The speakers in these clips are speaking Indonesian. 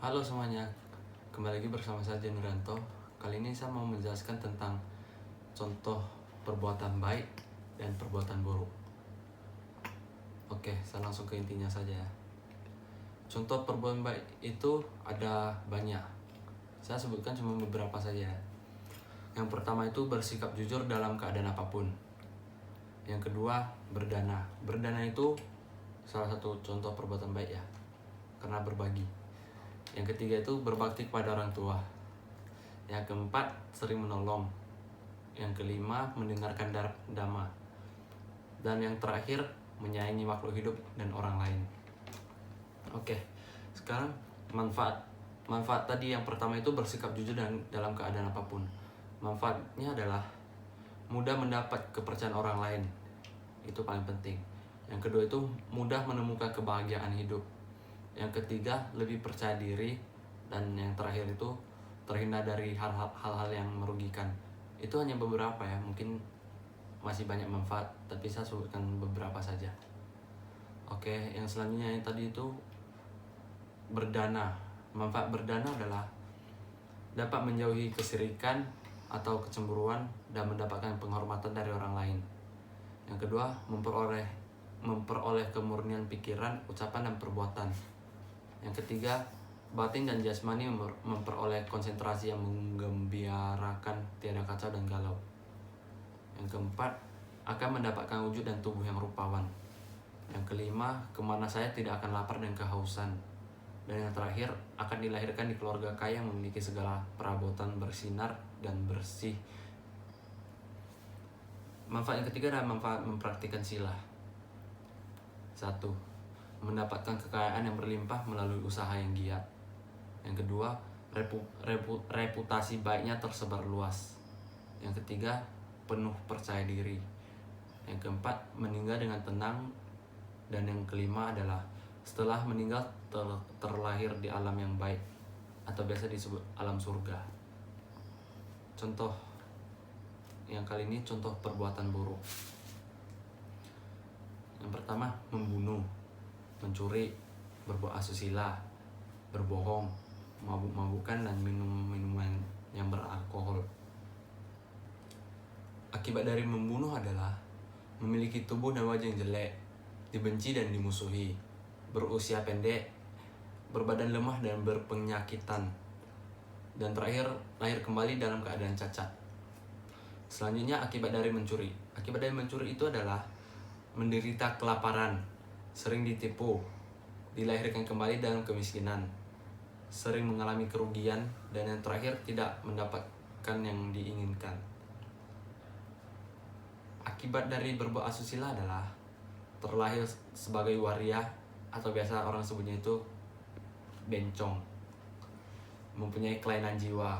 Halo semuanya, kembali lagi bersama saya Nurianto. Kali ini saya mau menjelaskan tentang contoh perbuatan baik dan perbuatan buruk. Oke, saya langsung ke intinya saja ya. Contoh perbuatan baik itu ada banyak. Saya sebutkan cuma beberapa saja. Yang pertama itu bersikap jujur dalam keadaan apapun. Yang kedua, berdana. Berdana itu salah satu contoh perbuatan baik ya, karena berbagi. Yang ketiga itu berbakti kepada orang tua. Yang keempat, sering menolong. Yang kelima, mendengarkan dhamma. Dan yang terakhir, menyayangi makhluk hidup dan orang lain. Oke, sekarang manfaat. Manfaat tadi yang pertama itu bersikap jujur dalam keadaan apapun. Manfaatnya adalah mudah mendapat kepercayaan orang lain. Itu paling penting. Yang kedua itu mudah menemukan kebahagiaan hidup. Yang ketiga, lebih percaya diri. Dan yang terakhir itu terhindar dari hal-hal yang merugikan. Itu hanya beberapa ya, mungkin masih banyak manfaat, tapi saya sebutkan beberapa saja. Oke, yang selanjutnya yang tadi itu berdana. Manfaat berdana adalah dapat menjauhi kesirikan atau kecemburuan dan mendapatkan penghormatan dari orang lain. Yang kedua, memperoleh kemurnian pikiran, ucapan, dan perbuatan. Yang ketiga, batin dan jasmani memperoleh konsentrasi yang menggembirakan, tiada kacau dan galau. Yang keempat, akan mendapatkan wujud dan tubuh yang rupawan. Yang kelima, kemana saya tidak akan lapar dan kehausan. Dan yang terakhir, akan dilahirkan di keluarga kaya yang memiliki segala perabotan bersinar dan bersih. Manfaat yang ketiga adalah manfaat mempraktikkan sila. 1. Mendapatkan kekayaan yang berlimpah melalui usaha yang giat. Yang kedua, reputasi baiknya tersebar luas. Yang ketiga, penuh percaya diri. Yang keempat, meninggal dengan tenang. Dan yang kelima adalah setelah meninggal terlahir di alam yang baik, atau biasa disebut alam surga. Contoh yang kali ini contoh perbuatan buruk. Yang pertama, membunuh, mencuri, berbuat asusila, berbohong, mabuk-mabukan, dan minum minuman yang beralkohol. Akibat dari membunuh adalah memiliki tubuh dan wajah yang jelek, dibenci dan dimusuhi, berusia pendek, berbadan lemah dan berpenyakitan, dan terakhir lahir kembali dalam keadaan cacat. Selanjutnya, akibat dari mencuri. Akibat dari mencuri itu adalah menderita kelaparan, sering ditipu, dilahirkan kembali dalam kemiskinan, sering mengalami kerugian, dan yang terakhir tidak mendapatkan yang diinginkan. Akibat dari berbuat asusila adalah terlahir sebagai waria, atau biasa orang sebutnya itu bencong, mempunyai kelainan jiwa,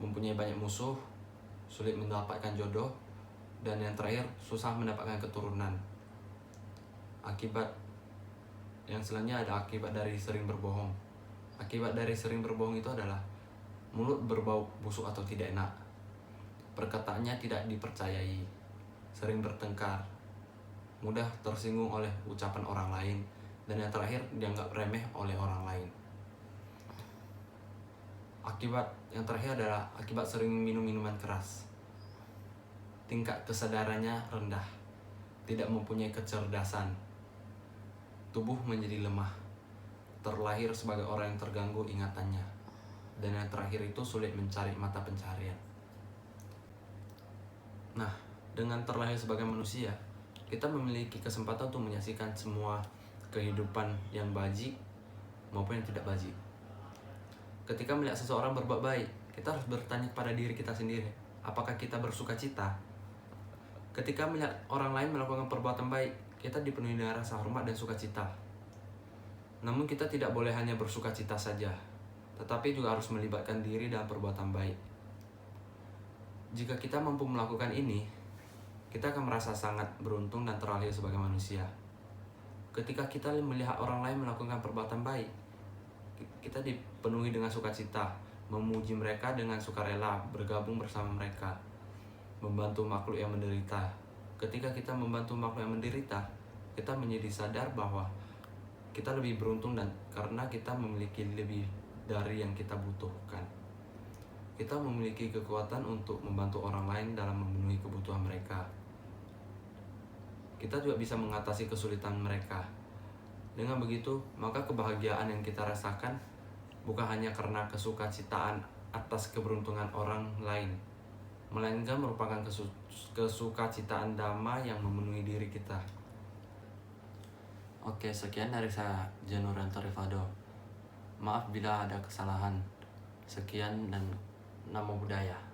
mempunyai banyak musuh, sulit mendapatkan jodoh, dan yang terakhir susah mendapatkan keturunan. Akibat yang selanjutnya ada akibat dari sering berbohong. Akibat dari sering berbohong itu adalah mulut berbau busuk atau tidak enak, perkataannya tidak dipercayai, sering bertengkar, mudah tersinggung oleh ucapan orang lain, dan yang terakhir dianggap remeh oleh orang lain. Akibat yang terakhir adalah akibat sering minum minuman keras. Tingkat kesadarannya rendah, tidak mempunyai kecerdasan, tubuh menjadi lemah, terlahir sebagai orang yang terganggu ingatannya, dan yang terakhir itu sulit mencari mata pencaharian. Nah, dengan terlahir sebagai manusia, kita memiliki kesempatan untuk menyaksikan semua kehidupan yang bajik maupun yang tidak bajik. Ketika melihat seseorang berbuat baik, kita harus bertanya kepada diri kita sendiri, apakah kita bersuka cita? Ketika melihat orang lain melakukan perbuatan baik, kita dipenuhi dengan rasa hormat dan sukacita. Namun kita tidak boleh hanya bersuka cita saja, tetapi juga harus melibatkan diri dalam perbuatan baik. Jika kita mampu melakukan ini, kita akan merasa sangat beruntung dan terlahir sebagai manusia. Ketika kita melihat orang lain melakukan perbuatan baik, kita dipenuhi dengan sukacita, memuji mereka dengan sukarela, bergabung bersama mereka, membantu makhluk yang menderita. Ketika kita membantu makhluk yang menderita, kita menjadi sadar bahwa kita lebih beruntung dan karena kita memiliki lebih dari yang kita butuhkan. Kita memiliki kekuatan untuk membantu orang lain dalam memenuhi kebutuhan mereka. Kita juga bisa mengatasi kesulitan mereka. Dengan begitu, maka kebahagiaan yang kita rasakan bukan hanya karena kesukacitaan atas keberuntungan orang lain, melainkan merupakan kesukacitaan damai yang memenuhi diri kita. Oke, sekian dari saya, Janurianto Rifado. Maaf bila ada kesalahan. Sekian dan namo buddhaya.